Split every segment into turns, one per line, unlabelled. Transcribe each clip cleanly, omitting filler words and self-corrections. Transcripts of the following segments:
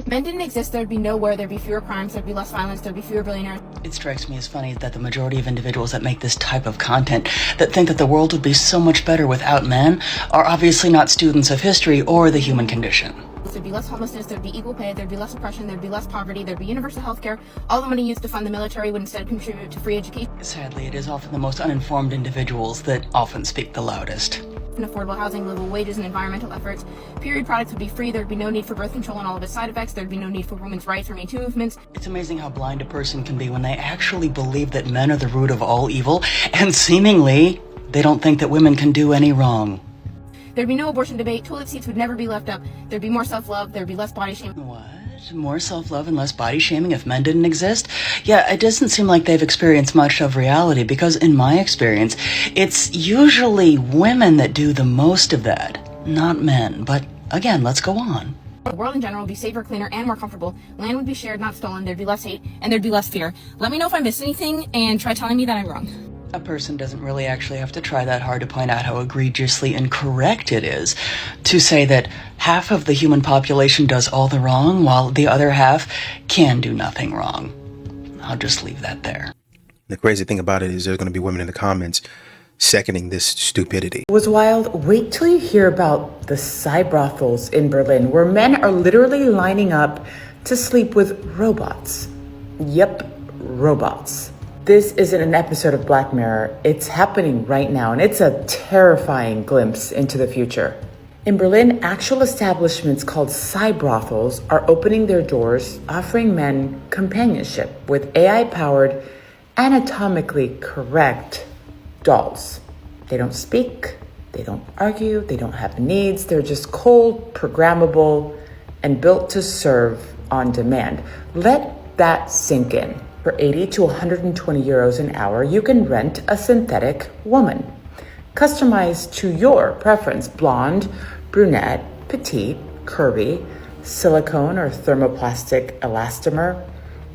If men didn't exist, there'd be no war, there'd be fewer crimes, there'd be less violence, there'd be fewer billionaires.
It strikes me as funny that the majority of individuals that make this type of content, that think that the world would be so much better without men, are obviously not students of history or the human condition.
There'd be less homelessness, there'd be equal pay, there'd be less oppression, there'd be less poverty, there'd be universal health care. All the money used to fund the military would instead contribute to free education.
Sadly, it is often the most uninformed individuals that often speak the loudest.
And affordable housing, livable wages, and environmental efforts. Period products would be free, there'd be no need for birth control and all of its side effects, there'd be no need for women's rights or Me Too movements.
It's amazing how blind a person can be when they actually believe that men are the root of all evil, and seemingly, they don't think that women can do any wrong.
There'd be no abortion debate, toilet seats would never be left up, there'd be more self-love, there'd be less body shaming.
What? More self-love and less body shaming if men didn't exist? Yeah, it doesn't seem like they've experienced much of reality, because in my experience, it's usually women that do the most of that, not men. But again, let's go on.
The world in general would be safer, cleaner, and more comfortable. Land would be shared, not stolen, there'd be less hate, and there'd be less fear. Let me know if I missed anything, and try telling me that I'm wrong.
A person doesn't really actually have to try that hard to point out how egregiously incorrect it is to say that half of the human population does all the wrong while the other half can do nothing wrong. I'll just leave that there.
The crazy thing about it is there's going to be women in the comments seconding this stupidity.
It was wild. Wait till you hear about the brothels in Berlin, where men are literally lining up to sleep with robots. Yep, robots. This isn't an episode of Black Mirror. It's happening right now, and it's a terrifying glimpse into the future. In Berlin, actual establishments called brothels are opening their doors, offering men companionship with AI-powered, anatomically correct dolls. They don't speak, they don't argue, they don't have needs. They're just cold, programmable, and built to serve on demand. Let that sink in. For 80 to 120 euros an hour, you can rent a synthetic woman, customized to your preference: blonde, brunette, petite, curvy, silicone or thermoplastic elastomer.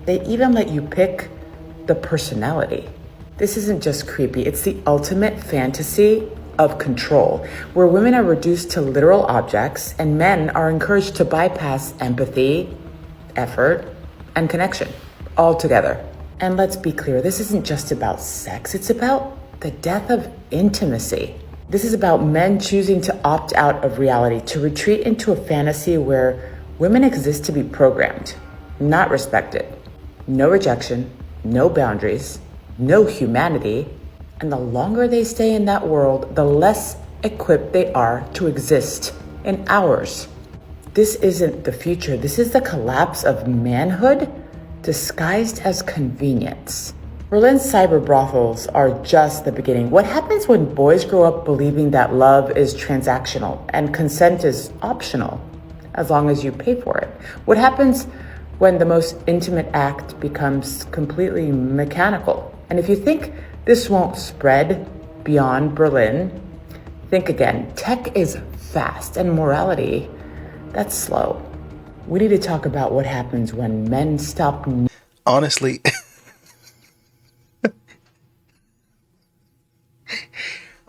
They even let you pick the personality. This isn't just creepy, it's the ultimate fantasy of control, where women are reduced to literal objects and men are encouraged to bypass empathy, effort, and connection altogether. And let's be clear, this isn't just about sex, it's about the death of intimacy. This is about men choosing to opt out of reality, to retreat into a fantasy where women exist to be programmed, not respected. No rejection, no boundaries, no humanity. And the longer they stay in that world, the less equipped they are to exist in ours. This isn't the future. This is the collapse of manhood disguised as convenience. Berlin's cyber brothels are just the beginning. What happens when boys grow up believing that love is transactional and consent is optional, as long as you pay for it? What happens when the most intimate act becomes completely mechanical? And if you think this won't spread beyond Berlin, think again. Tech is fast and morality, that's slow. We need to talk about what happens when men stop.
Honestly,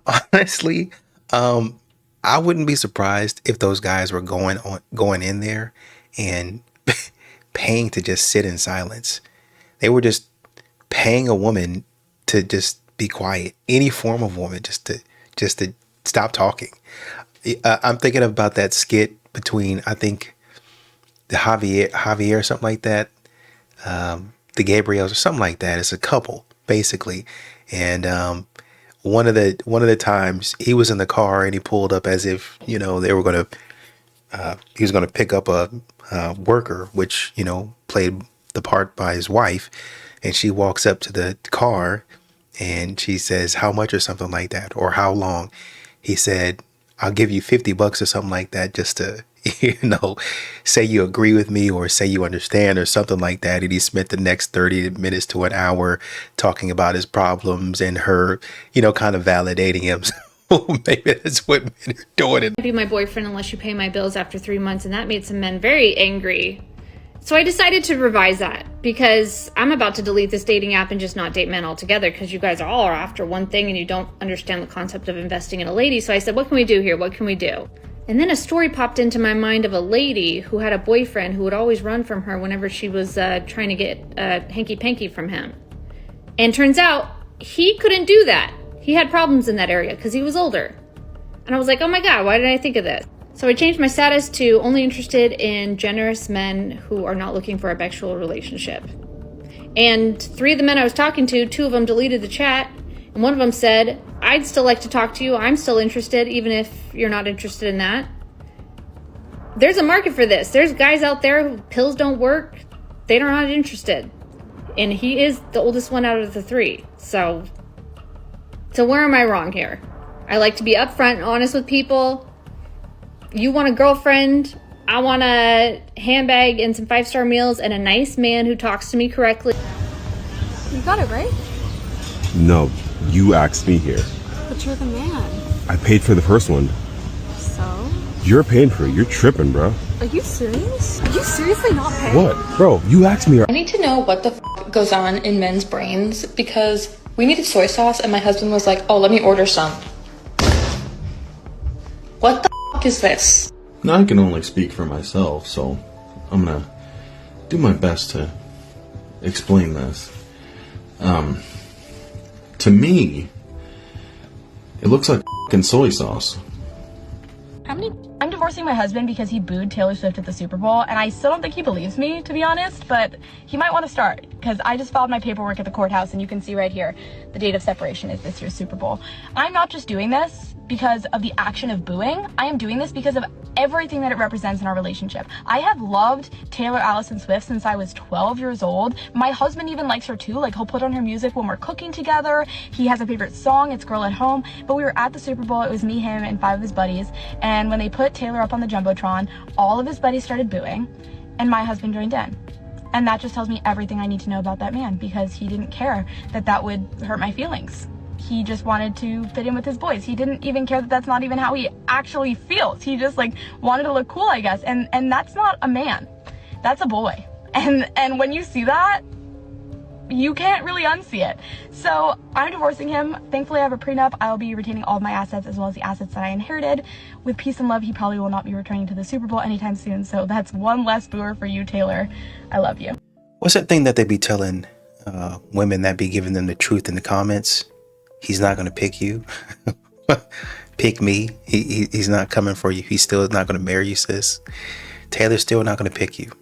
honestly, I wouldn't be surprised if those guys were going in there and paying to just sit in silence. They were just paying a woman to just be quiet, any form of woman, just to stop talking. I'm thinking about that skit between, I think, the Javier, something like that, the Gabriels or something like that. It's a couple basically, and one of the times he was in the car and he pulled up as if he was gonna pick up a worker, which played the part by his wife, and she walks up to the car and she says, "How much?" or something like that, or "How long?" He said, "I'll give you $50 or something like that, just to say you agree with me or say you understand," or something like that. And he spent the next 30 minutes to an hour talking about his problems and her, kind of validating him. So maybe that's what men are doing.
Be my boyfriend unless you pay my bills after 3 months, and that made some men very angry. So I decided to revise that, because I'm about to delete this dating app and just not date men altogether, because you guys are all after one thing and you don't understand the concept of investing in a lady. So I said, what can we do here? What can we do? And then a story popped into my mind of a lady who had a boyfriend who would always run from her whenever she was trying to get hanky-panky from him. And turns out he couldn't do that. He had problems in that area because he was older. And I was like, oh my God, why didn't I think of this? So I changed my status to only interested in generous men who are not looking for a sexual relationship. And 3 of the men I was talking to, 2 of them deleted the chat. And one of them said, I'd still like to talk to you. I'm still interested, even if you're not interested in that. There's a market for this. There's guys out there who pills don't work. They're not interested. And he is the oldest one out of the 3. So where am I wrong here? I like to be upfront and honest with people. You want a girlfriend. I want a handbag and some 5-star meals and a nice man who talks to me correctly.
You got it, right?
No, you asked me here.
But you're the man.
I paid for the first one.
So?
You're paying for it. You're tripping, bro.
Are you serious? Are you seriously not paying?
What? Bro, you asked me.
I need to know what the goes on in men's brains because we needed soy sauce and my husband was like, oh, let me order some. What the is this?
Now I can only speak for myself, so I'm gonna do my best to explain this. To me, it looks like f***ing soy sauce.
I'm divorcing my husband because he booed Taylor Swift at the Super Bowl, and I still don't think he believes me, to be honest, but he might want to start, because I just filed my paperwork at the courthouse, and you can see right here, the date of separation is this year's Super Bowl. I'm not just doing this because of the action of booing, I am doing this because of everything that it represents in our relationship. I have loved Taylor Allison Swift since I was 12 years old. My husband even likes her too, like he'll put on her music when we're cooking together. He has a favorite song, it's Girl at Home, but we were at the Super Bowl, it was me, him, and 5 of his buddies, and when they put Taylor up on the Jumbotron, all of his buddies started booing, and my husband joined in. And that just tells me everything I need to know about that man, because he didn't care that that would hurt my feelings. He just wanted to fit in with his boys. He didn't even care that that's not even how he actually feels. He just like wanted to look cool, I guess. And that's not a man. That's a boy. And when you see that, you can't really unsee it. So I'm divorcing him. Thankfully I have a prenup. I'll be retaining all of my assets as well as the assets that I inherited. With peace and love, he probably will not be returning to the Super Bowl anytime soon. So that's one less booer for you, Taylor. I love you.
What's that thing that they be telling women that be giving them the truth in the comments? He's not going to pick you. Pick me. He's not coming for you. He's still not going to marry you, sis. Taylor's still not going to pick you.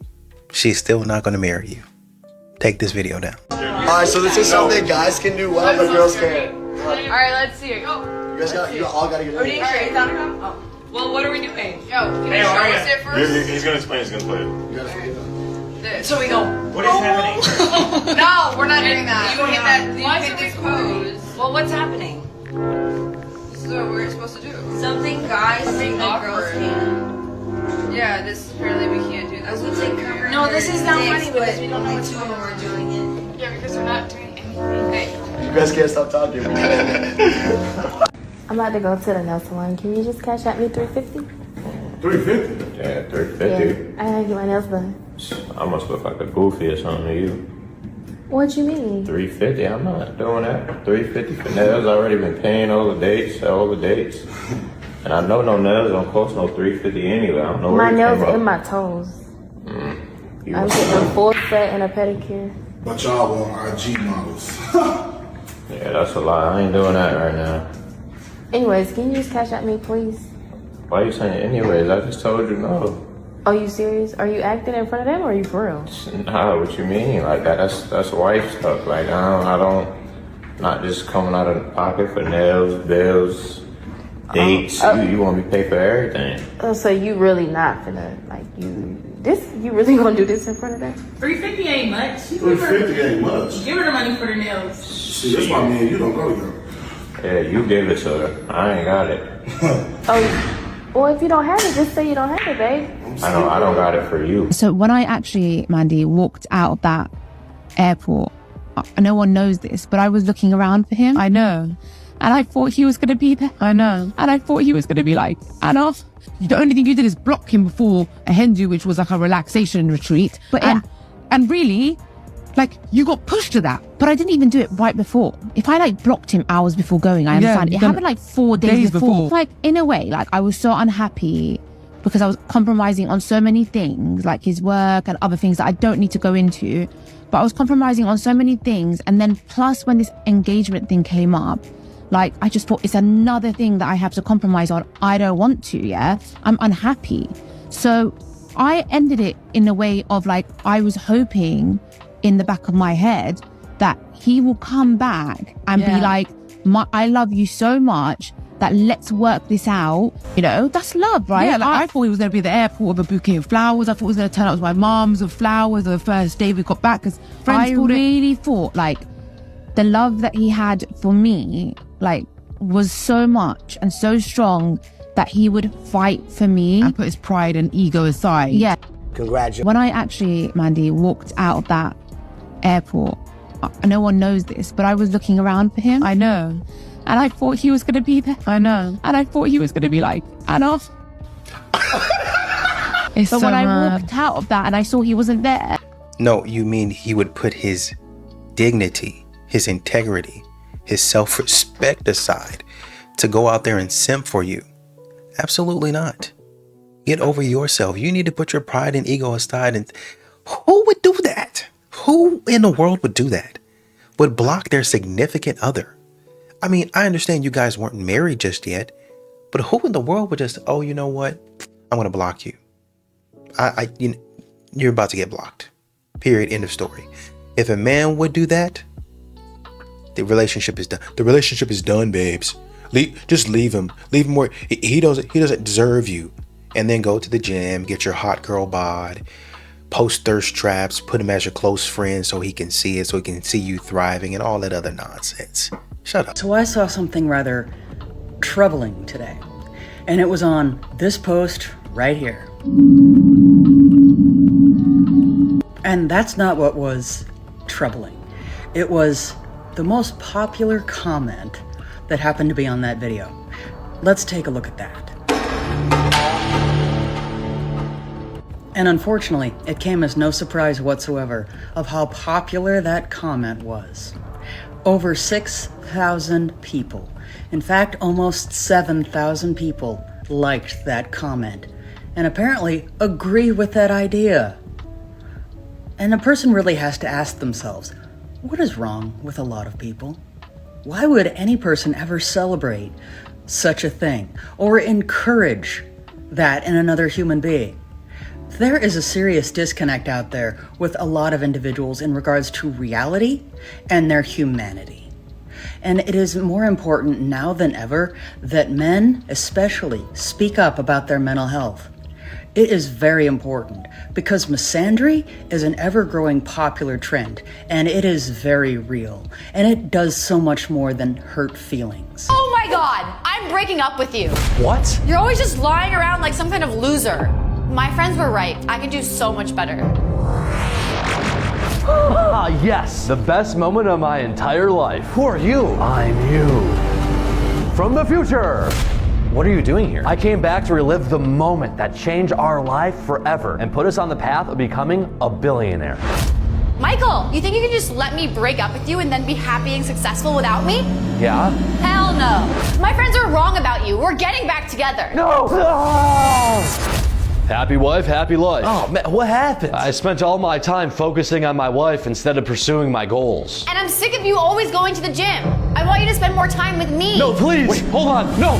She's still not going to marry you. Take this video down.
Alright, so this is something guys can do well, but girls can't.
Alright, let's see it. Go.
You all gotta get it.
Well, what are we doing? Yo, can
Hey,
you show
how are
us it
you?
first?
He's gonna explain. He's gonna play it.
You guys can get it.
So we go.
What is happening?
No, we're not doing that. You hit that. You
Why
hit
is
this
it
pose.
Well, what's happening?
This is what we're supposed to do.
Something guys think that girls can.
Yeah, this apparently we can't do this.
No, this is not funny because we don't know what's going on. We're doing it.
Yeah, because we're not doing anything. Hey.
You guys can't stop talking.
I'm about to go to the nail salon. Can you just cash at me $350?
$350? Yeah, $350.
Yeah, I gotta get my nails done.
I must look like a goofy or something to you.
What you mean?
$350? I'm not doing that. $350 for nails. I already been paying all the dates. And I know no nails don't cost no $350 anyway. I don't know where
My
you
nails
came
are
up.
in my toes. I'm getting a full set and a pedicure.
But y'all want IG models.
Yeah, that's a lie. I ain't doing that right now.
Anyways, can you just cash at me, please?
Why you saying anyways? I just told you no.
Are you serious? Are you acting in front of them or are you for real?
Nah, what you mean? Like that's wife stuff. Like I don't not just coming out of the pocket for nails, bills, dates. You want me to pay for everything.
Oh, so you really not finna, like, you really gonna do this in front of them?
$350 ain't much.
$350 ain't much.
Give her the money for the nails.
See, that's why me and you don't go together.
Yeah, you give it to her. I ain't got it.
Oh, well, if you don't have it, just say you don't have it, babe.
I don't got it for you.
So when I actually, Mandy, walked out of that airport, no one knows this, but I was looking around for him. I know. And I thought he was going to be there. I know. And I thought he was going to be like, Anna, the only thing you did is block him before a Hindu, which was like a relaxation retreat. But and really, Like, you got pushed to that. But I didn't even do it right before. If I like blocked him hours before going, I understand. It happened like 4 days before. Like, in a way, like I was so unhappy because I was compromising on so many things, like his work and other things that I don't need to go into. But I was compromising on so many things. And then plus when this engagement thing came up, like, I just thought it's another thing that I have to compromise on. I don't want to, yeah? I'm unhappy. So I ended it in a way of like, I was hoping in the back of my head that he will come back and be like, I love you so much that let's work this out. You know, that's love, right?
Yeah, like I thought he was going to be at the airport with a bouquet of flowers. I thought he was going to turn up with my mom's with flowers the first day we got back, because friends
I
called it.
really thought like the love that he had for me, like, was so much and so strong that he would fight for me
And put his pride and ego aside.
Yeah.
Congratulations.
When I actually, Mandy, walked out of that airport, no one knows this, but I was looking around for him.
I know.
And I thought he was going to be there.
I know.
And I thought he was going to be like, Anna.
It's
But
so
when I
mad.
walked out of that and I saw he wasn't there.
No, you mean he would put his dignity, his integrity, his self-respect aside to go out there and simp for you? Absolutely not. Get over yourself. You need to put your pride and ego aside. And who would do that? Who in the world would do that? Would block their significant other? I mean, I understand you guys weren't married just yet, but who in the world would just, oh, you know what? I'm going to block you. You're about to get blocked. Period. End of story. If a man would do that, the relationship is done. The relationship is done, babes. Just leave him. Leave him where he doesn't deserve you. And then go to the gym, get your hot girl bod, post thirst traps, put him as your close friend so he can see it, so he can see you thriving and all that other nonsense. Shut up.
So I saw something rather troubling today, and it was on this post right here. And that's not what was troubling. It was the most popular comment that happened to be on that video. Let's take a look at that. And unfortunately, it came as no surprise whatsoever of how popular that comment was. Over 6,000 people, in fact, almost 7,000 people liked that comment and apparently agree with that idea. And a person really has to ask themselves, what is wrong with a lot of people? Why would any person ever celebrate such a thing or encourage that in another human being? There is a serious disconnect out there with a lot of individuals in regards to reality and their humanity. And it is more important now than ever that men especially speak up about their mental health. It is very important because misandry is an ever-growing popular trend, and it is very real, and it does so much more than hurt feelings.
Oh my god, I'm breaking up with you.
What?
You're always just lying around like some kind of loser. My friends were right. I could do so much better.
Ah, yes. The best moment of my entire life. Who are you? I'm you. From the future. What are you doing here? I came back to relive the moment that changed our life forever and put us on the path of becoming a billionaire.
Michael, you think you can just let me break up with you and then be happy and successful without me?
Yeah?
Hell no. My friends are wrong about you. We're getting back together.
No! Happy wife, happy life. Oh, man, what happened? I spent all my time focusing on my wife instead of pursuing my goals.
And I'm sick of you always going to the gym. I want you to spend more time with me.
No, please! Wait, hold on. No!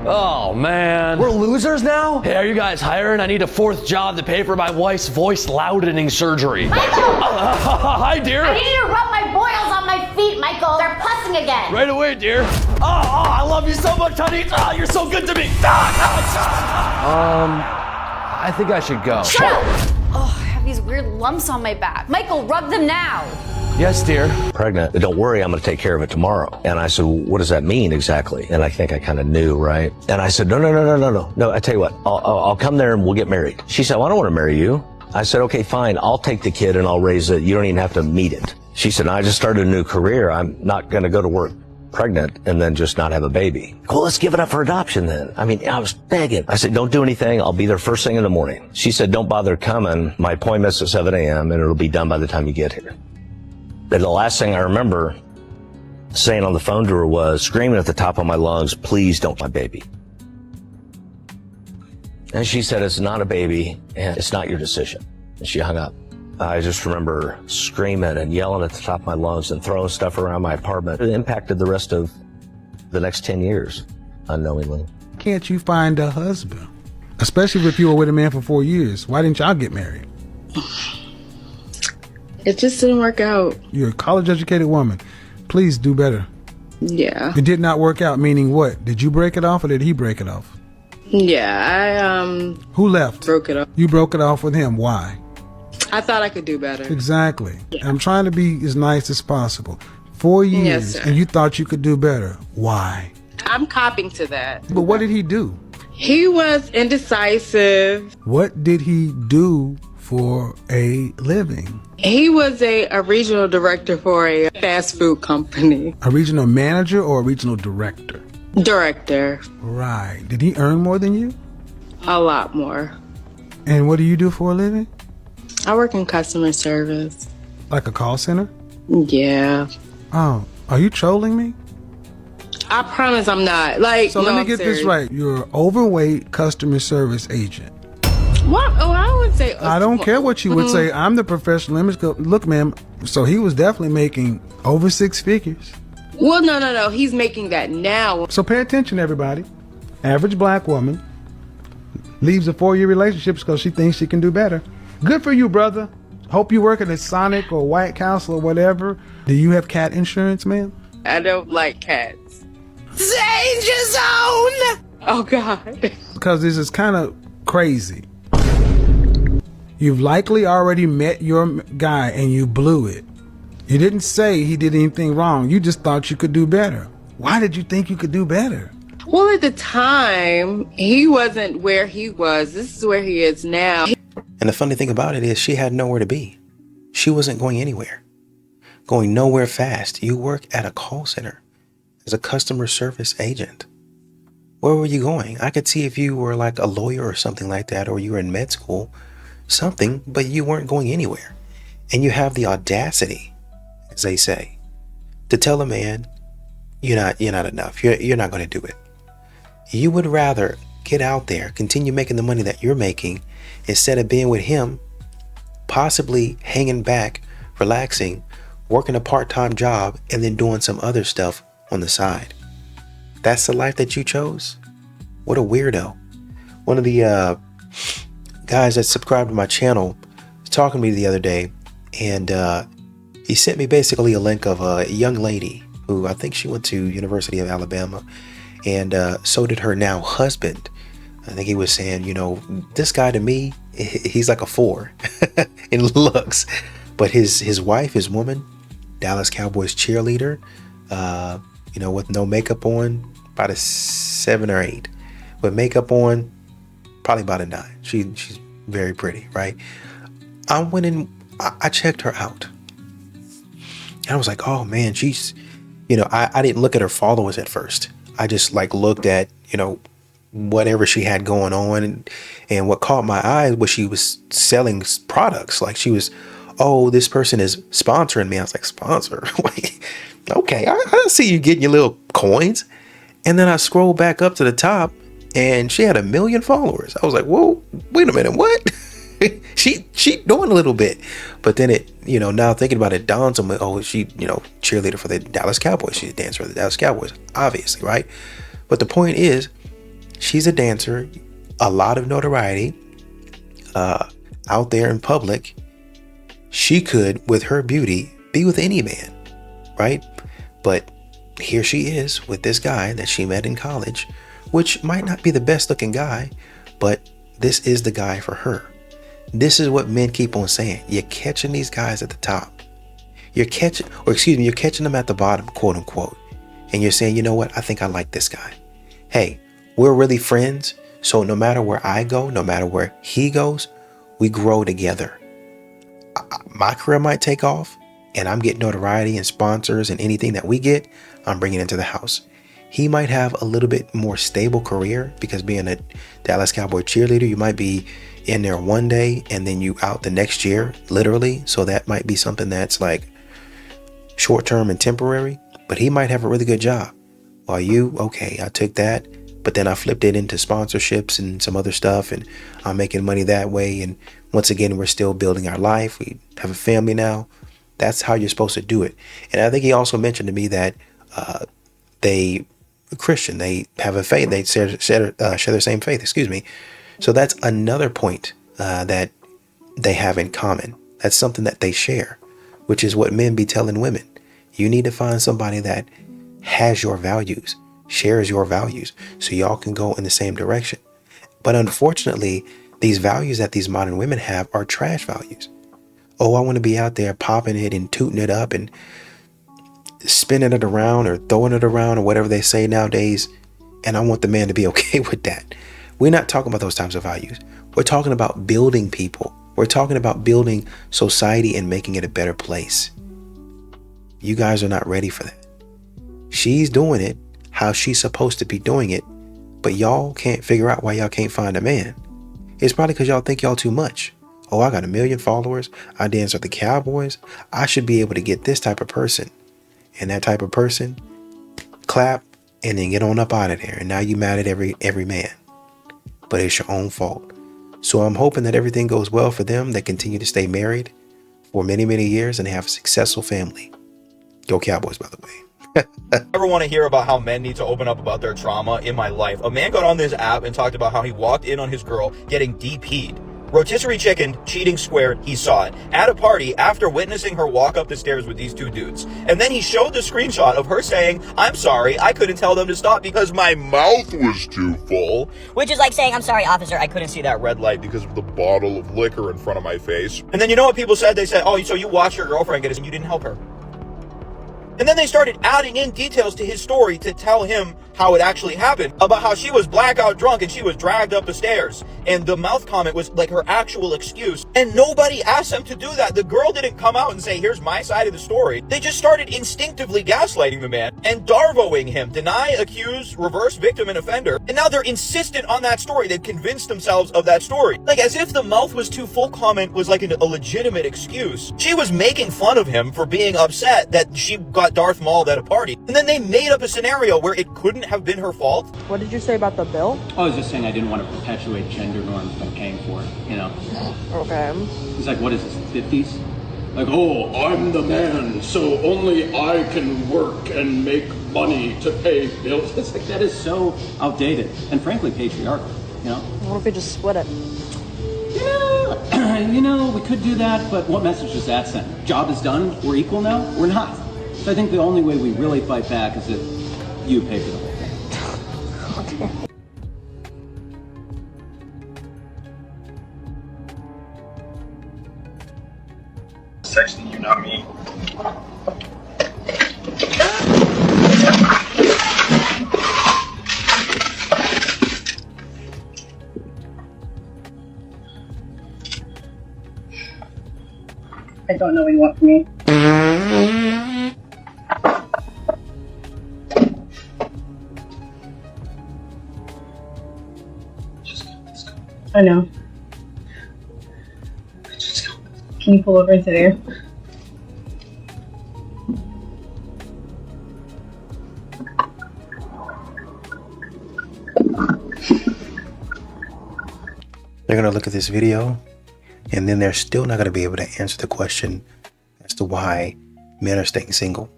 Oh, man. We're losers now? Hey, are you guys hiring? I need a 4th job to pay for my wife's voice loudening surgery.
Michael!
Hi, dear.
I need you to rub my boils on my feet, Michael. They're pussing again.
Right away, dear. Oh, I love you so much, honey. Oh, you're so good to me. I think I should go.
Shut up! Oh, I have these weird lumps on my back. Michael, rub them now.
Yes, dear.
Pregnant. Don't worry, I'm going to take care of it tomorrow. And I said, what does that mean exactly? And I think I kind of knew, right? And I said, no. I tell you what, I'll come there and we'll get married. She said, well, I don't want to marry you. I said, okay, fine. I'll take the kid and I'll raise it. You don't even have to meet it. She said, I just started a new career. I'm not going to go to work pregnant and then just not have a baby. Well, let's give it up for adoption then. I mean, I was begging. I said, don't do anything. I'll be there first thing in the morning. She said, don't bother coming. My appointment's at 7 a.m. and it'll be done by the time you get here. And the last thing I remember saying on the phone to her was, screaming at the top of my lungs, please don't my baby. And she said, it's not a baby and it's not your decision. And she hung up. I just remember screaming and yelling at the top of my lungs and throwing stuff around my apartment. It impacted the rest of the next 10 years, unknowingly.
Can't you find a husband? Especially if you were with a man for 4 years. Why didn't y'all get married?
It just didn't work out.
You're a college-educated woman. Please do better.
Yeah.
It did not work out, meaning what? Did you break it off or did he break it off?
Yeah,
Who left?
Broke it off.
You broke it off with him. Why?
I thought I could do better.
Exactly. Yeah. I'm trying to be as nice as possible. 4 years,
Yes, sir.
and you thought you could do better. Why?
I'm copying to that.
But what did he do?
He was indecisive.
What did he do for a living?
He was a regional director for a fast food company.
A regional manager or a regional director?
Director.
Right. Did he earn more than you?
A lot more.
And what do you do for a living?
I work in customer service.
Like a call center?
Yeah.
Oh, are you trolling me?
I promise I'm not. Like,
So
no,
let me
I'm
get
serious.
this right. You're an overweight customer service agent.
What? Oh, I would say.
I don't care what you would say. I'm the professional image coach. Look, ma'am. So he was definitely making over 6 figures.
Well, no. He's making that now.
So pay attention, everybody. Average black woman leaves a 4-year relationship because she thinks she can do better. Good for you, brother. Hope you work at Sonic or White Castle or whatever. Do you have cat insurance, ma'am?
I don't like cats.
Danger zone!
Oh, God.
Because this is kind of crazy. You've likely already met your guy and you blew it. You didn't say he did anything wrong. You just thought you could do better. Why did you think you could do better?
Well, at the time, he wasn't where he was. This is where he is now.
And the funny thing about it is she had nowhere to be. She wasn't going anywhere. Going nowhere fast. You work at a call center as a customer service agent. Where were you going? I could see if you were like a lawyer or something like that, or you were in med school, something, but you weren't going anywhere. And you have the audacity, as they say, to tell a man, you're not enough. You're not going to do it. You would rather get out there, continue making the money that you're making, instead of being with him, possibly hanging back, relaxing, working a part-time job, and then doing some other stuff on the side. That's the life that you chose? What a weirdo. One of the guys that subscribed to my channel was talking to me the other day, and he sent me basically a link of a young lady who I think she went to University of Alabama, and so did her now husband. I think he was saying, this guy to me, he's like a 4 in looks, but his wife, his woman, Dallas Cowboys cheerleader, with no makeup on, about a 7 or 8. With makeup on, probably about a 9. She's very pretty, right? I went and I checked her out. And I was like, oh man, she's, I didn't look at her followers at first. I just looked at, whatever she had going on. And what caught my eye was she was selling products. Like she was, oh, this person is sponsoring me. I was like, sponsor? Wait, okay, I see you getting your little coins. And then I scrolled back up to the top and she had 1 million followers. I was like, whoa, wait a minute, what? she doing a little bit. But then it, now thinking about it, dawns on me, oh, she, cheerleader for the Dallas Cowboys. She's a dancer for the Dallas Cowboys, obviously, right? But the point is, she's a dancer, a lot of notoriety, out there in public. She could, with her beauty, be with any man, right? But here she is with this guy that she met in college, which might not be the best looking guy, but this is the guy for her. This is what men keep on saying. You're catching these guys at the top. You're catching them at the bottom, quote unquote. And you're saying, you know what? I think I like this guy. Hey, we're really friends. So no matter where I go, no matter where he goes, we grow together. My career might take off. and I'm getting notoriety and sponsors, and anything that we get, I'm bringing into the house. He might have a little bit more stable career, because being a Dallas Cowboy cheerleader, you might be in there one day and then you out the next year, literally. So that might be something that's like short-term and temporary, but he might have a really good job. While you, okay, I took that, but then I flipped it into sponsorships and some other stuff, and I'm making money that way. And once again, we're still building our life. We have a family now. That's how you're supposed to do it. And I think he also mentioned to me that they Christian, they have a faith, they share the same faith, excuse me. So that's another point that they have in common. That's something that they share, which is what men be telling women. You need to find somebody that has your values, shares your values, so y'all can go in the same direction. But unfortunately, these values that these modern women have are trash values. Oh, I want to be out there popping it and tooting it up and spinning it around or throwing it around or whatever they say nowadays. And I want the man to be okay with that. We're not talking about those types of values. We're talking about building people. We're talking about building society and making it a better place. You guys are not ready for that. She's doing it how she's supposed to be doing it, but y'all can't figure out why y'all can't find a man. It's probably because y'all think y'all too much. Oh, I got 1 million followers. I dance with the Cowboys. I should be able to get this type of person. And that type of person, clap, and then get on up out of there. And now you mad at every man. But it's your own fault. So I'm hoping that everything goes well for them. They continue to stay married for many, many years and they have a successful family. Go Cowboys, by the way.
I never want to hear about how men need to open up about their trauma in my life. A man got on this app and talked about how he walked in on his girl getting DP'd. Rotisserie chicken, cheating squared, he saw it at a party after witnessing her walk up the stairs with these two dudes. And then he showed the screenshot of her saying, "I'm sorry, I couldn't tell them to stop because my mouth was too full." Which is like saying, "I'm sorry, officer, I couldn't see that red light because of the bottle of liquor in front of my face." And then you know what people said? They said, "Oh, so you watched your girlfriend get it and you didn't help her." And then they started adding in details to his story to tell him how it actually happened, about how she was blackout drunk and she was dragged up the stairs. And the mouth comment was like her actual excuse. And nobody asked them to do that. The girl didn't come out and say, "Here's my side of the story." They just started instinctively gaslighting the man and Darvoing him. Deny, accuse, reverse victim and offender. And now they're insistent on that story. They've convinced themselves of that story. Like as if the mouth was too full comment was like a legitimate excuse. She was making fun of him for being upset that she got Darth Mauled at a party. And then they made up a scenario where it couldn't have been her fault.
What did you say about the bill?
I was just saying I didn't want to perpetuate gender norms by paying for it, you know?
Okay.
He's like, what is this, 50s? Like, oh, I'm the man, so only I can work and make money to pay bills. It's like, that is so outdated and frankly patriarchal, you know?
What if we just split it?
You know, we could do that, but what message does that send? Job is done, we're equal now? We're not. So I think the only way we really fight back is if you pay for the whole thing.
Okay.
Sexting you, not me.
I don't know what you want from me. I know. Can you pull over into there?
They're going to look at this video and then they're still not going to be able to answer the question as to why men are staying single,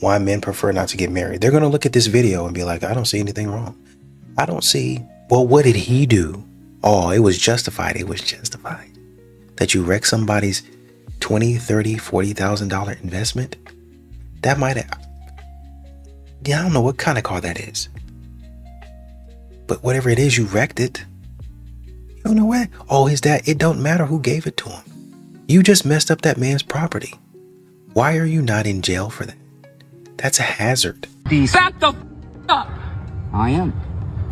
why men prefer not to get married. They're going to look at this video and be like, I don't see anything wrong. I don't see, well, what did he do? Oh, it was justified. It was justified. That you wreck somebody's $20,000, $30,000, $40,000 investment. That might have, yeah, I don't know what kind of car that is. But whatever it is, you wrecked it. You don't know what? Oh, is that? It don't matter who gave it to him. You just messed up that man's property. Why are you not in jail for that? That's a hazard.
Back the up. I am.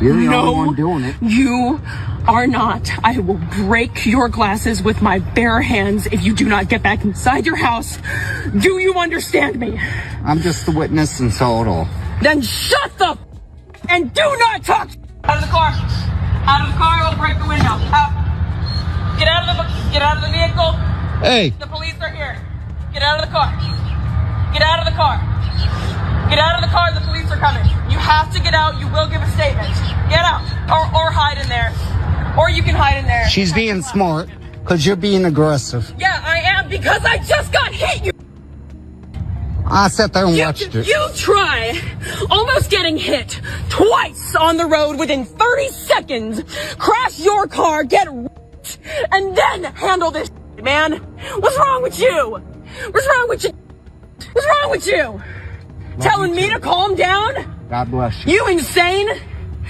You're the
No,
only one doing it.
you are not. I will break your glasses with my bare hands if you do not get back inside your house. Do you understand me?
I'm just the witness and so it'll.
Then shut the and do not talk. Out of the car. Out of the car. I will break the window. Out. Get out of the vehicle.
Hey.
The police are here. Get out of the car. Get out of the car. Get out of the car. The police are coming. You have to get out. You will give a statement. Get out. Or hide in there. Or you can hide in there.
She's being smart because you're being aggressive.
Yeah, I am because I just got hit.
I sat there and watched it.
You try almost getting hit twice on the road within 30 seconds. Crash your car, get wrecked, and then handle this, man. What's wrong with you? What's wrong with you? What's wrong with you? Telling me to calm down?
God bless you.
You insane?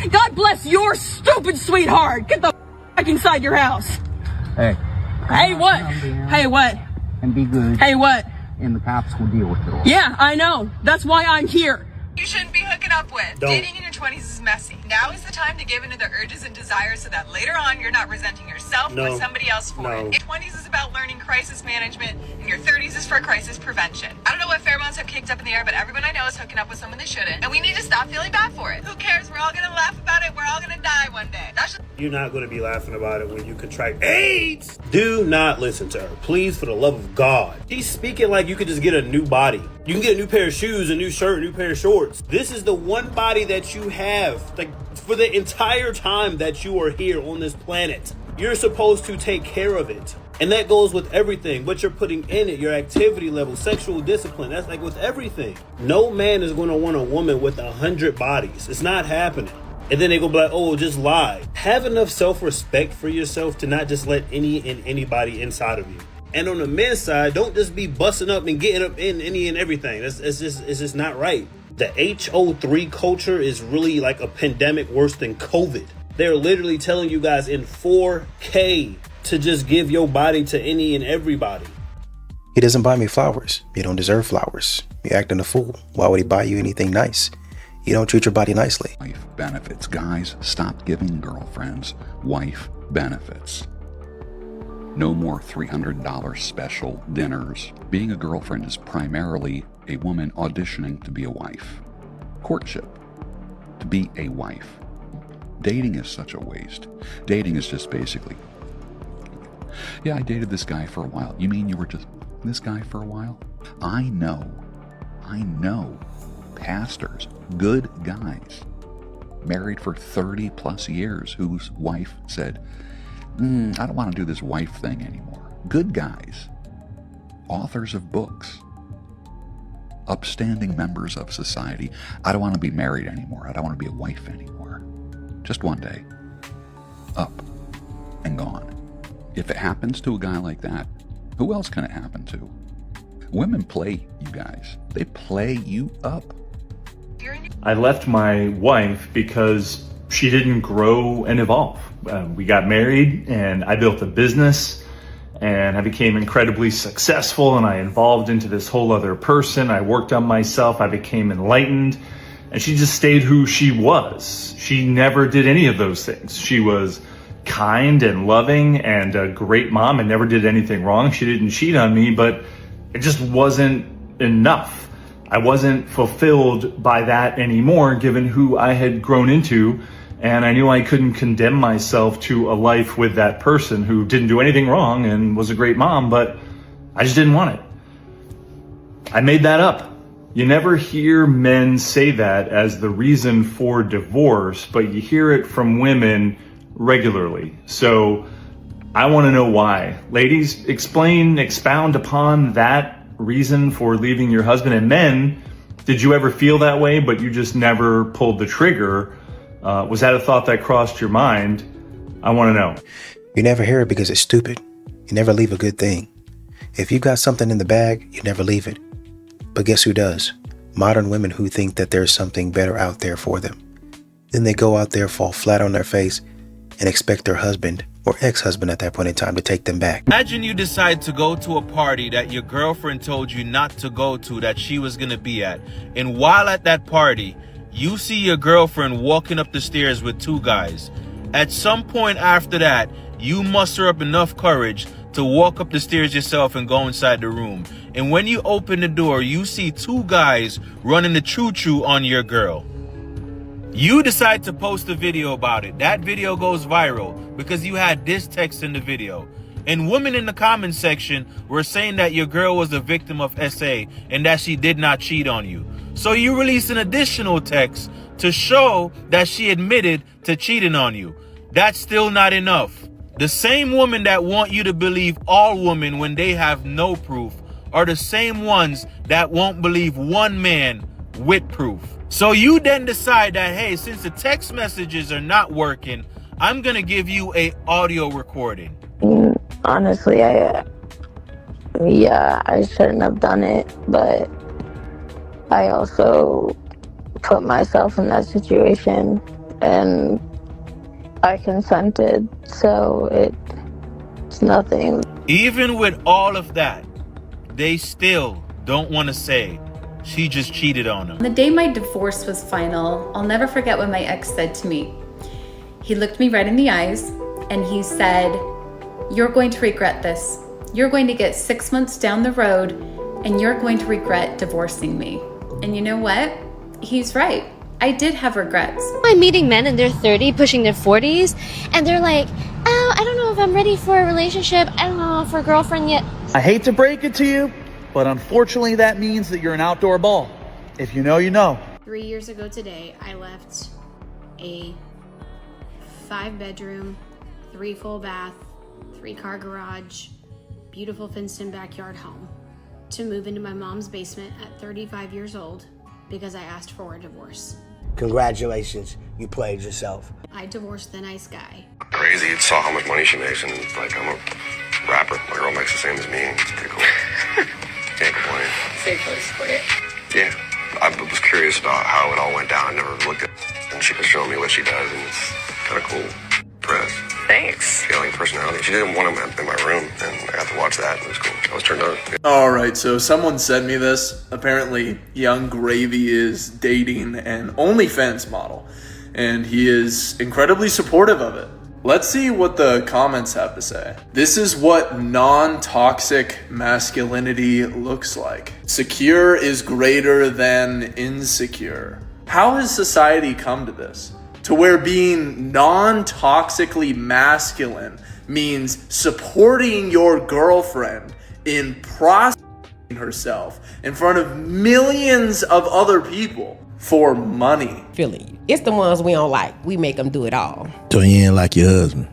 God bless your stupid sweetheart. Get the back inside your house.
Hey.
Hey, what? Hey, what?
And be good.
Hey, what?
And the cops will deal with it all.
Yeah, I know. That's why I'm here.
You shouldn't be hooking up with.
Don't.
Dating in your 20s is messy. Now is the time to give into the urges and desires so that later on you're not resenting yourself or somebody else for it. Your 20s is about learning crisis management, and your 30s is for crisis prevention. I don't know what pheromones have kicked up in the air, but everyone I know is hooking up with someone they shouldn't, and we need to stop feeling bad for it. Who cares? We're all gonna laugh about it. We're all gonna die one day. That's just
You're not going to be laughing about it when you contract AIDS. Do not listen to her. Please, for the love of God. She's speaking like you could just get a new body. You can get a new pair of shoes, a new shirt, a new pair of shorts. This is the one body that you have. Like, for the entire time that you are here on this planet, you're supposed to take care of it. And that goes with everything. What you're putting in it, your activity level, sexual discipline. That's like with everything. No man is going to want a woman with 100 bodies. It's not happening. And then they go be like, oh, just lie. Have enough self-respect for yourself to not just let any and anybody inside of you. And on the men's side, don't just be busting up and getting up in any and everything. It's just not right. The HO3 culture is really like a pandemic worse than COVID. They're literally telling you guys in 4K to just give your body to any and everybody.
He doesn't buy me flowers. You don't deserve flowers. You're acting a fool. Why would he buy you anything nice? You don't treat your body nicely.
Wife benefits. Guys, stop giving girlfriends wife benefits. No more $300 special dinners. Being a girlfriend is primarily a woman auditioning to be a wife. Courtship, to be a wife. Dating is such a waste. Dating is just basically, yeah, I dated this guy for a while. You mean you were just this guy for a while? I know pastors, good guys, married for 30 plus years, whose wife said, I don't want to do this wife thing anymore. Good guys, authors of books, upstanding members of society. I don't want to be married anymore. I don't want to be a wife anymore. Just one day, up and gone. If it happens to a guy like that, who else can it happen to? Women play you guys. They play you up.
I left my wife because she didn't grow and evolve. We got married and I built a business and I became incredibly successful and I evolved into this whole other person. I worked on myself. I became enlightened and she just stayed who she was. She never did any of those things. She was kind and loving and a great mom and never did anything wrong. She didn't cheat on me, but it just wasn't enough. I wasn't fulfilled by that anymore, given who I had grown into, and I knew I couldn't condemn myself to a life with that person who didn't do anything wrong and was a great mom, but I just didn't want it. I made that up. You never hear men say that as the reason for divorce, but you hear it from women regularly. So I want to know why. Ladies, expound upon that reason for leaving your husband. And men, did you ever feel that way, but you just never pulled the trigger? Was that a thought that crossed your mind? I want to know.
You never hear it because it's stupid. You never leave a good thing. If you got something in the bag, you never leave it. But guess who does? Modern women who think that there's something better out there for them. Then they go out there, fall flat on their face, and expect their husband or ex-husband at that point in time to take them back.
Imagine you decide to go to a party that your girlfriend told you not to go to, that she was going to be at. And while at that party, you see your girlfriend walking up the stairs with 2 guys. At some point after that, you muster up enough courage to walk up the stairs yourself and go inside the room. And when you open the door, you see 2 guys running the choo-choo on your girl. You decide to post a video about it. That video goes viral because you had this text in the video. And women in the comment section were saying that your girl was a victim of SA and that she did not cheat on you. So you release an additional text to show that she admitted to cheating on you. That's still not enough. The same women that want you to believe all women when they have no proof are the same ones that won't believe one man with proof. So you then decide that, hey, since the text messages are not working, I'm gonna give you a audio recording.
Honestly, I shouldn't have done it, but I also put myself in that situation and I consented, so it's nothing.
Even with all of that, they still don't want to say she just cheated on them.
The day my divorce was final, I'll never forget what my ex said to me. He looked me right in the eyes and he said, "You're going to regret this. You're going to get 6 months down the road and you're going to regret divorcing me." And you know what? He's right. I did have regrets.
I'm meeting men in their 30s, pushing their 40s, and they're like, "Oh, I don't know if I'm ready for a relationship. I don't know for a girlfriend yet."
I hate to break it to you, but unfortunately that means that you're an outdoor ball. If you know, you know.
3 years ago today, I left a 5-bedroom, 3 full bath, 3-car garage, beautiful fenced-in backyard home to move into my mom's basement at 35 years old because I asked for a divorce.
Congratulations, you played yourself.
I divorced the nice guy.
Crazy, you saw how much money she makes, and like, I'm a rapper. My girl makes the same as me, and it's pretty cool. Can't complain.
Safe place for it.
Yeah, I was curious about how it all went down. I never looked at it, and she was showing me what she does, and it's kind of cool. Impressed.
Thanks.
Feeling personality. She didn't want him in my room, and I got to watch that. It was cool. I was turned on.
Alright, so someone sent me this. Apparently, Young Gravy is dating an OnlyFans model, and he is incredibly supportive of it. Let's see what the comments have to say. This is what non-toxic masculinity looks like. Secure is greater than insecure. How has society come to this? To where being non-toxically masculine means supporting your girlfriend in prostituting herself in front of millions of other people for money.
Feeling you. It's the ones we don't like. We make them do it all.
So you ain't like your husband?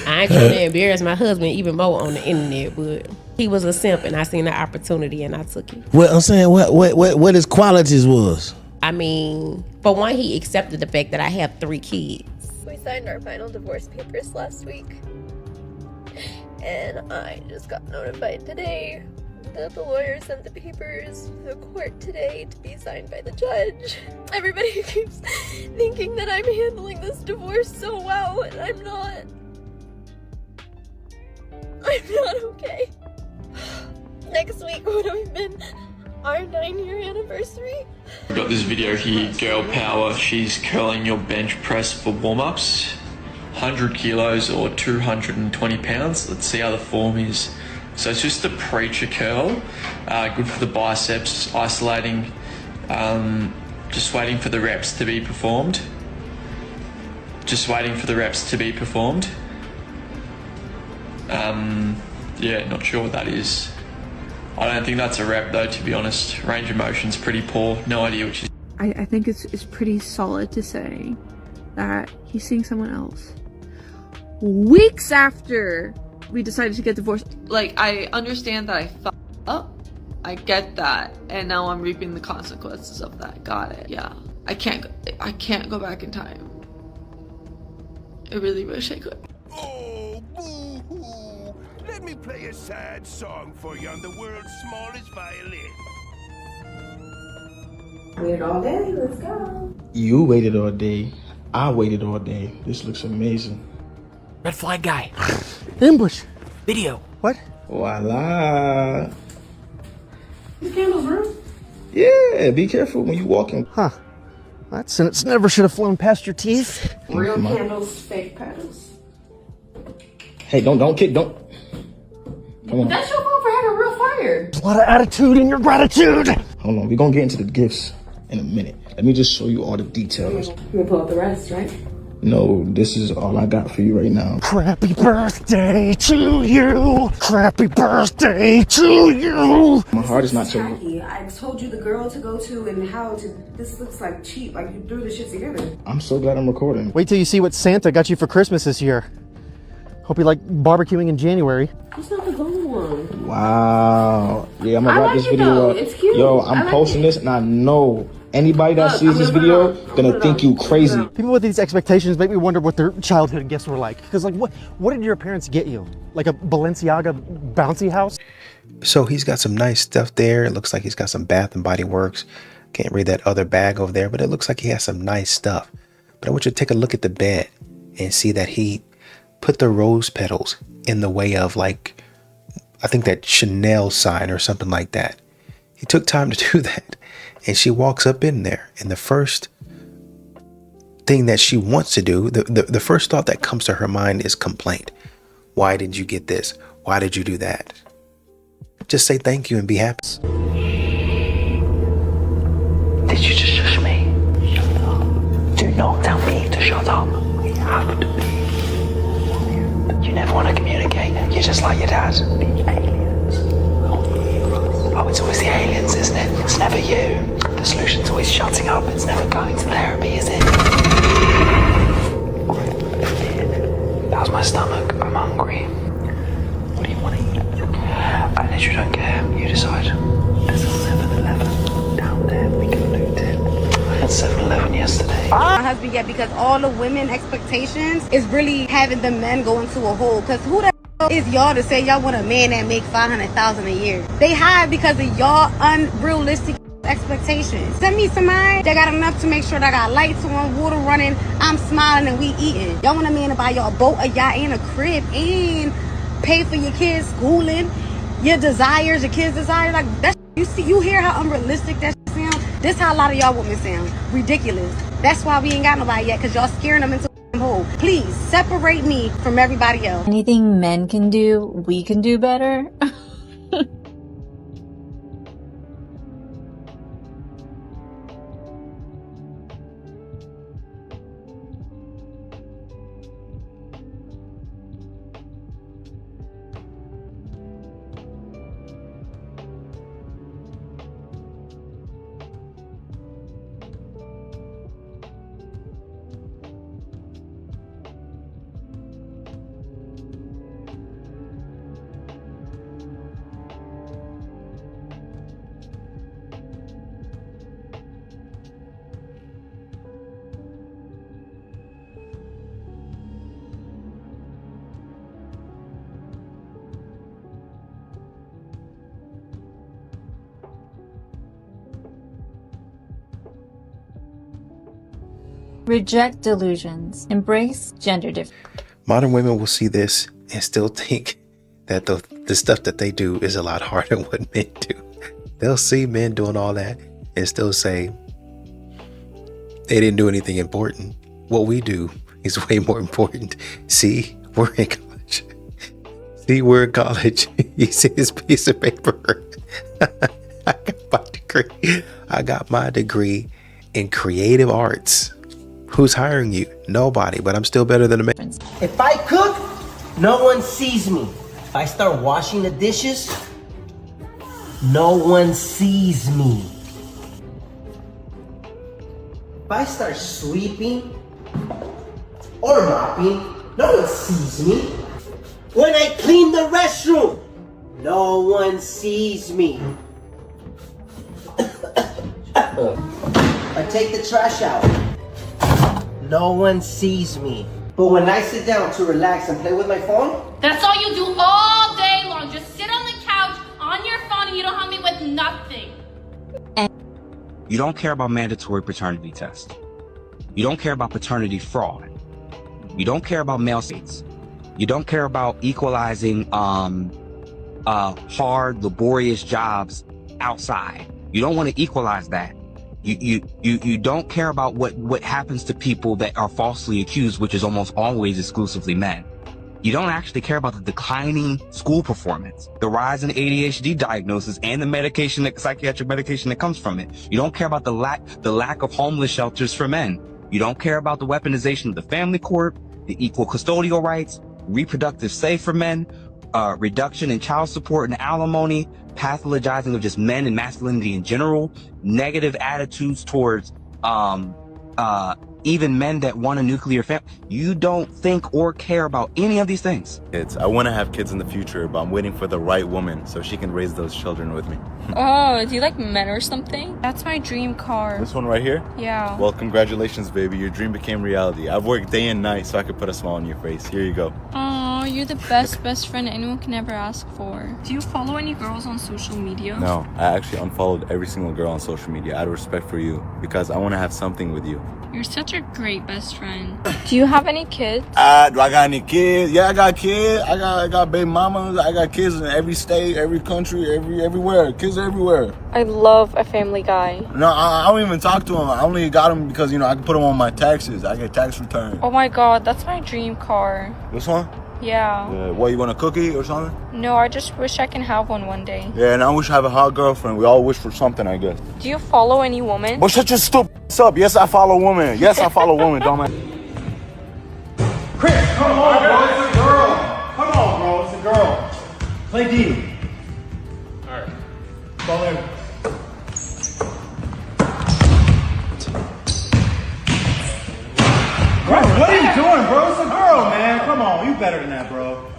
I ain't trying to embarrass my husband even more on the internet, but he was a simp and I seen the opportunity and I took it.
Well, I'm saying what his qualities was.
I mean, for one, he accepted the fact that I have 3 kids.
We signed our final divorce papers last week. And I just got notified today that the lawyer sent the papers to the court today to be signed by the judge. Everybody keeps thinking that I'm handling this divorce so well, and I'm not. I'm not okay. Next week would have been our 9-year anniversary.
We've got this video here, Girl Power. She's curling your bench press for warm-ups. 100 kilos or 220 pounds. Let's see how the form is. So it's just a preacher curl, good for the biceps, isolating, just waiting for the reps to be performed. Just waiting for the reps to be performed. Yeah, not sure what that is. I don't think that's a rep though, to be honest. Range of motion's pretty poor, no idea what she's...
I think it's pretty solid to say that he's seeing someone else. Weeks after we decided to get divorced.
Like, I understand that I fucked up. I get that. And now I'm reaping the consequences of that. Got it. Yeah. I can't go back in time. I really wish I could.
Oh, boo-hoo. Let me play a sad song for you on the world's smallest violin.
Waited all day. Let's go.
You waited all day. I waited all day. This looks amazing.
Red flag guy.
Ambush.
Video.
What? Voila.
The candles, bro.
Yeah, be careful when you walking.
Huh. That sentence never should have flown past your teeth.
Real candles, fake petals.
Hey, don't. Come on.
That's your fault for having real fire.
There's a lot of attitude in your gratitude.
Hold on, we're gonna get into the gifts in a minute. Let me just show you all the details.
You gonna pull up the rest, right?
No, this is all I got for you right now.
Crappy birthday to you. Crappy birthday to you.
My heart is not so.
Tacky. I told you the girl to go to and how to. This looks like cheap. Like you threw the shit together.
I'm so glad I'm recording.
Wait till you see what Santa got you for Christmas this year. Hope you like barbecuing in January.
It's not the gold one.
Wow. Yeah, I'm gonna
I
wrap
like
this
it
video
though.
up.
It's cute.
Yo,
I
I'm
like
posting
it.
this and I know anybody that
Look,
sees
I'm
this
gonna
video
put it on.
gonna think you crazy.
People with these expectations make me wonder what their childhood gifts were like. Because like, what did your parents get you? Like a Balenciaga bouncy house?
So he's got some nice stuff there. It looks like he's got some Bath and Body Works. Can't read that other bag over there, but it looks like he has some nice stuff. But I want you to take a look at the bed and see that he put the rose petals in the way of, like, I think that Chanel sign or something like that. He took time to do that. And she walks up in there, and the first thing that she wants to do, the first thought that comes to her mind is complaint. Why did you get this? Why did you do that? Just say thank you and be happy.
Did you just shush me? Shut up. Do not tell me to shut up. We have to be. You never want to communicate. You're just like your dad. The aliens. Oh, it's always the aliens, isn't it? It's never you. The solution's always shutting up. It's never going to therapy, is it? How's my stomach? I'm hungry. What do you want to eat? I literally don't care. You decide. There's a 7-Eleven down there. We can loot it. I had 7-Eleven yesterday.
My husband yet because all the women expectations is really having the men go into a hole. Because who the is y'all to say y'all want a man that make $500,000 a year? They hide because of y'all unrealistic expectations. Send me somebody that got enough to make sure that I got lights on, water running, I'm smiling and we eating. Y'all want a man to buy y'all a boat, a yacht, and a crib, and pay for your kids' schooling, your desires, your kids' desires. Like that. You hear how unrealistic that sound? This how a lot of y'all women sound. Ridiculous. That's why we ain't got nobody yet, because y'all scaring them into a hole. Please separate me from everybody else.
Anything men can do, we can do better. Reject delusions. Embrace gender difference.
Modern women will see this and still think that the stuff that they do is a lot harder than what men do. They'll see men doing all that and still say they didn't do anything important. What we do is way more important. See, we're in college. See, we're in college. You see this piece of paper? I got my degree. I got my degree in creative arts. Who's hiring you? Nobody, but I'm still better than a man.
If I cook, no one sees me. If I start washing the dishes, no one sees me. If I start sweeping or mopping, no one sees me. When I clean the restroom, no one sees me. I take the trash out. No one sees me. But when I sit down to relax and play with my phone,
that's all you do all day long. Just sit on the couch on your phone and you don't help me with nothing.
You don't care about mandatory paternity tests. You don't care about paternity fraud. You don't care about male states. You don't care about equalizing hard, laborious jobs outside. You don't want to equalize that. You don't care about what happens to people that are falsely accused, which is almost always exclusively men. You don't actually care about the declining school performance, the rise in ADHD diagnosis, and the psychiatric medication that comes from it. You don't care about the lack of homeless shelters for men. You don't care about the weaponization of the family court, the equal custodial rights, reproductive say for men, reduction in child support and alimony, pathologizing of just men and masculinity in general, negative attitudes towards even men that want a nuclear family. You don't think or care about any of these things.
I want to have kids in the future, but I'm waiting for the right woman so she can raise those children with me.
Oh, do you like men or something? That's my dream car.
This one right here?
Yeah.
Well, congratulations, baby. Your dream became reality. I've worked day and night so I could put a smile on your face. Here you go.
Oh, you're the best friend anyone can ever ask for. Do you follow any girls on social media?
No, I actually unfollowed every single girl on social media out of respect for you because I want to have something with you.
You're such a great best friend. Do you have any kids?
Do I got any kids? Yeah, I got kids. I got baby mamas. I got kids in every state, every country, everywhere. Kids everywhere.
I love a Family Guy.
No, I don't even talk to them. I only got them because, I can put them on my taxes. I get tax return.
Oh my god, that's my dream car.
This one?
Yeah.
What, you want a cookie or something?
No, I just wish I can have one day.
Yeah, and I wish I have a hot girlfriend. We all wish for something, I guess.
Do you follow any woman?
Well, shut your stupid ass up. Yes, I follow women. Yes, I follow women, dumbass.
Chris, come on, bro. It's a girl. Come on, bro. It's a girl. Play D. All right. Ball in. Bro, what are you doing, bro? It's a girl, man. Come on. You better than that, bro.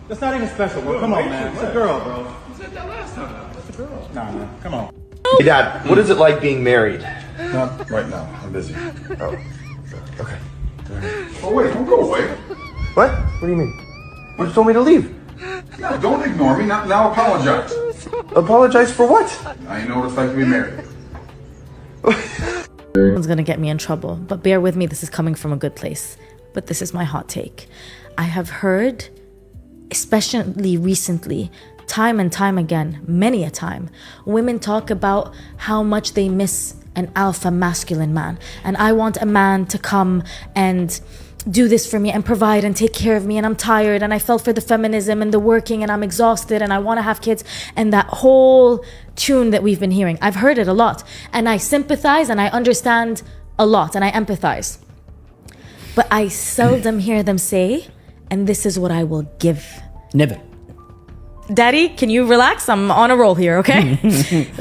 That's not even special, bro. Come on, man. It's a girl, bro.
You said that last time. It's a girl.
Nah, man. Come on.
Hey, Dad, what is it like being married?
Not right now. I'm busy.
Oh, okay.
Oh, wait. Don't go away.
What? What do you mean? You just told me to leave.
No, don't ignore me. Now apologize.
Apologize for what?
I know what it's like to be married.
It's gonna get me in trouble, but bear with me, this is coming from a good place. But this is my hot take. I have heard, especially recently, time and time again, many a time, women talk about how much they miss an alpha masculine man. And I want a man to come and do this for me and provide and take care of me, and I'm tired and I fell for the feminism and the working and I'm exhausted and I want to have kids, and that whole tune that we've been hearing. I've heard it a lot and I sympathize and I understand a lot and I empathize. But I seldom hear them say, and this is what I will give.
Never.
Daddy, can you relax? I'm on a roll here, okay?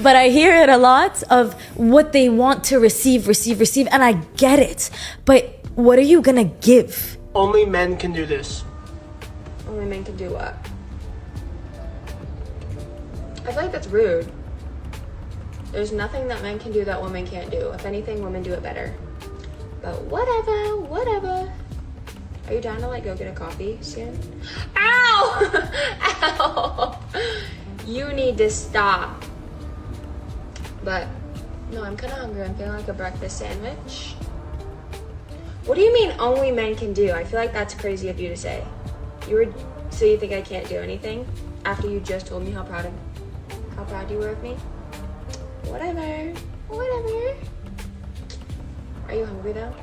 But I hear it a lot of what they want to receive, and I get it. But what are you gonna give?
Only men can do this.
Only men can do what? I feel like that's rude. There's nothing that men can do that women can't do. If anything, women do it better. But whatever. Are you down to go get a coffee soon? Ow! Ow! You need to stop. But no, I'm kind of hungry. I'm feeling like a breakfast sandwich. What do you mean only men can do? I feel like that's crazy of you to say. So you think I can't do anything after you just told me how proud you were of me? Whatever. Are you hungry though?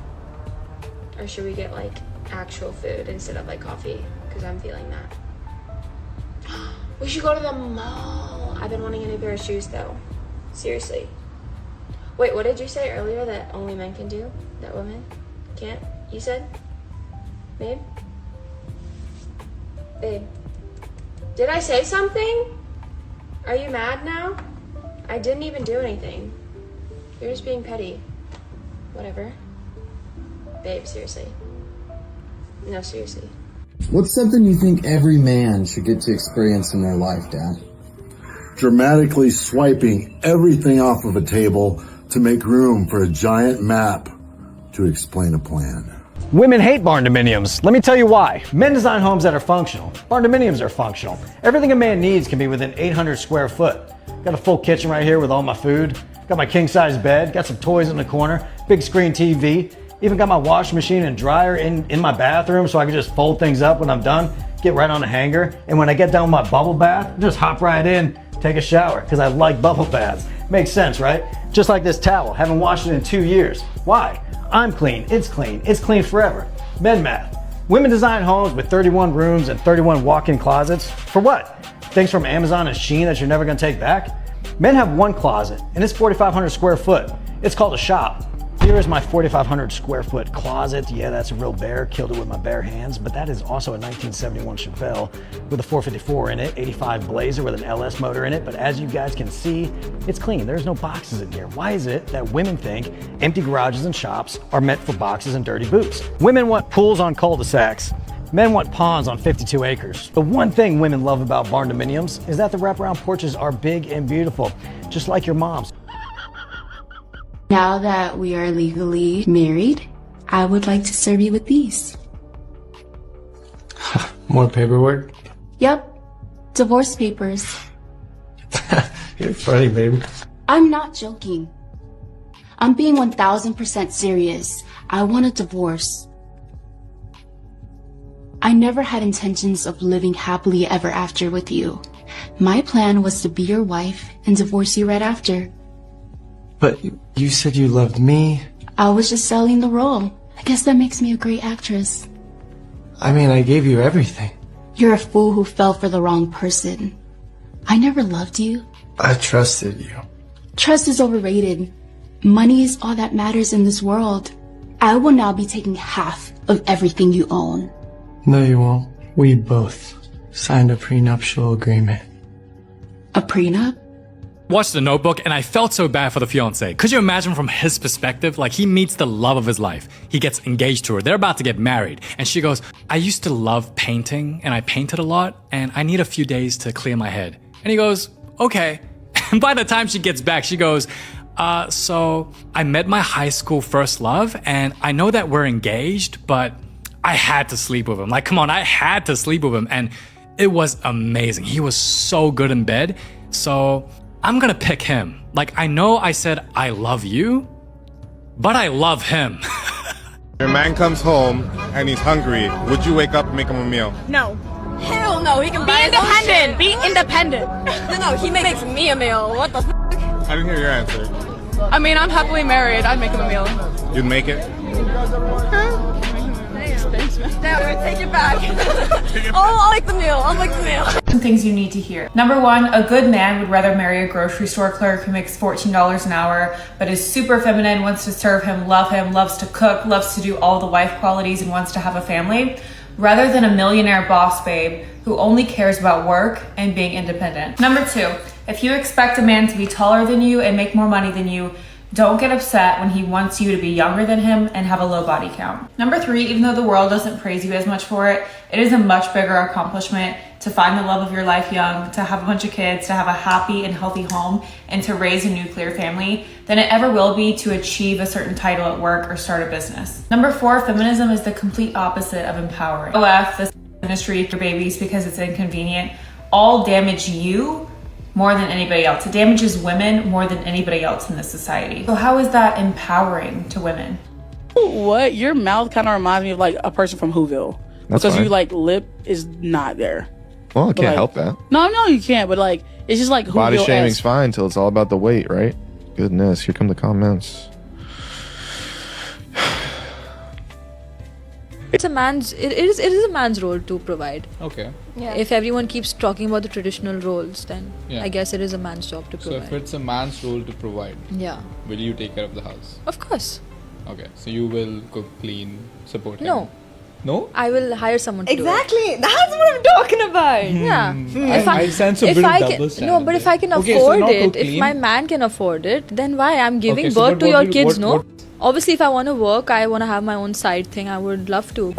Or should we get actual food instead of coffee? Because I'm feeling that. We should go to the mall. I've been wanting a new pair of shoes though. Seriously. Wait, what did you say earlier that only men can do? That women can't? You said? Babe? Babe. Did I say something? Are you mad now? I didn't even do anything. You're just being petty. Whatever. Babe, seriously. No, seriously.
What's something you think every man should get to experience in their life, Dad?
Dramatically swiping everything off of a table to make room for a giant map to explain a plan.
Women hate barn dominiums. Let me tell you why. Men design homes that are functional. Barn dominiums are functional. Everything a man needs can be within 800 square foot. Got a full kitchen right here with all my food. Got my king size bed. Got some toys in the corner. Big screen TV. Even got my washing machine and dryer in my bathroom so I can just fold things up when I'm done. get right on the hanger, and when I get done with my bubble bath, just hop right in, take a shower, because I like bubble baths. Makes sense, right? Just like this towel, haven't washed it in 2 years. Why? I'm clean, it's clean forever. Men math. Women design homes with 31 rooms and 31 walk-in closets. For what? Things from Amazon and Shein that you're never gonna take back? Men have one closet, and it's 4,500 square foot. It's called a shop. Here is my 4,500 square foot closet. Yeah, that's a real bear, killed it with my bare hands, but that is also a 1971 Chevelle with a 454 in it, 85 Blazer with an LS motor in it, but as you guys can see, it's clean. There's no boxes in here. Why is it that women think empty garages and shops are meant for boxes and dirty boots? Women want pools on cul-de-sacs. Men want ponds on 52 acres. The one thing women love about barn dominiums is that the wraparound porches are big and beautiful, just like your mom's.
Now that we are legally married, I would like to serve you with these.
More paperwork?
Yep, divorce papers.
You're funny, babe.
I'm not joking. I'm being 1000% serious. I want a divorce. I never had intentions of living happily ever after with you. My plan was to be your wife and divorce you right after.
But you said you loved me.
I was just selling the role. I guess that makes me a great actress.
I mean, I gave you everything.
You're a fool who fell for the wrong person. I never loved you.
I trusted you.
Trust is overrated. Money is all that matters in this world. I will now be taking half of everything you own.
No, you won't. We both signed a prenuptial agreement.
A prenup?
Watched The Notebook and I felt so bad for the fiance. Could you imagine from his perspective? Like, he meets the love of his life. He gets engaged to her. They're about to get married. And she goes, I used to love painting and I painted a lot and I need a few days to clear my head. And he goes, okay. And by the time she gets back, she goes, so I met my high school first love and I know that we're engaged, but I had to sleep with him. Like, come on, I had to sleep with him. And it was amazing. He was so good in bed. So I'm gonna pick him. Like, I know I said I love you, but I love him.
Your man comes home and he's hungry. Would you wake up and make him a meal?
No. Hell no, he can be independent. Be independent. No, he makes me a meal. What the f?
I didn't hear your answer.
I mean, I'm happily married. I'd make him a meal.
You'd make it?
Take it back. I'll like the meal. I'll like the meal.
Some things you need to hear. Number one, a good man would rather marry a grocery store clerk who makes $14 an hour, but is super feminine, wants to serve him, loves to cook, loves to do all the wife qualities, and wants to have a family, rather than a millionaire boss babe who only cares about work and being independent. Number two, if you expect a man to be taller than you and make more money than you, don't get upset when he wants you to be younger than him and have a low body count. Number three, even though the world doesn't praise you as much for it, it is a much bigger accomplishment to find the love of your life young, to have a bunch of kids, to have a happy and healthy home, and to raise a nuclear family than it ever will be to achieve a certain title at work or start a business. Number four, feminism is the complete opposite of empowering. OF, this industry for babies because it's inconvenient, all damage you more than anybody else. It damages women more than anybody else in this society. So how is that empowering to women?
What? Your mouth kind of reminds me of like a person from Whoville.
That's
because
fine.
you like lip is not there.
Well, I
But,
can't
like,
help that.
No, you can't. But like, it's just like
Body
Whoville-esque.
shaming's fine till it's all about the weight, right? Goodness, here come the comments.
It is a man's role to provide.
Okay.
Yeah. If everyone keeps talking about the traditional roles, then
Yeah.
I guess it is a man's job to
So
provide.
if it's a man's role to provide,
Yeah.
will you take care of the house?
Of course.
Okay. So you will cook, clean, support him?
No.
No?
I will hire someone to
Exactly. That's what I'm talking about.
Yeah.
I sense a
if
bit of
I
double
can,
standard
no, but if I can
Okay, so
afford
not
it,
cook
if
clean.
my man can afford it, then why? I'm giving
Okay, so
birth
what
to your
will-
kids,
what-
no?
what-
Obviously, if I want to work, I want to have my own side thing, I would love to.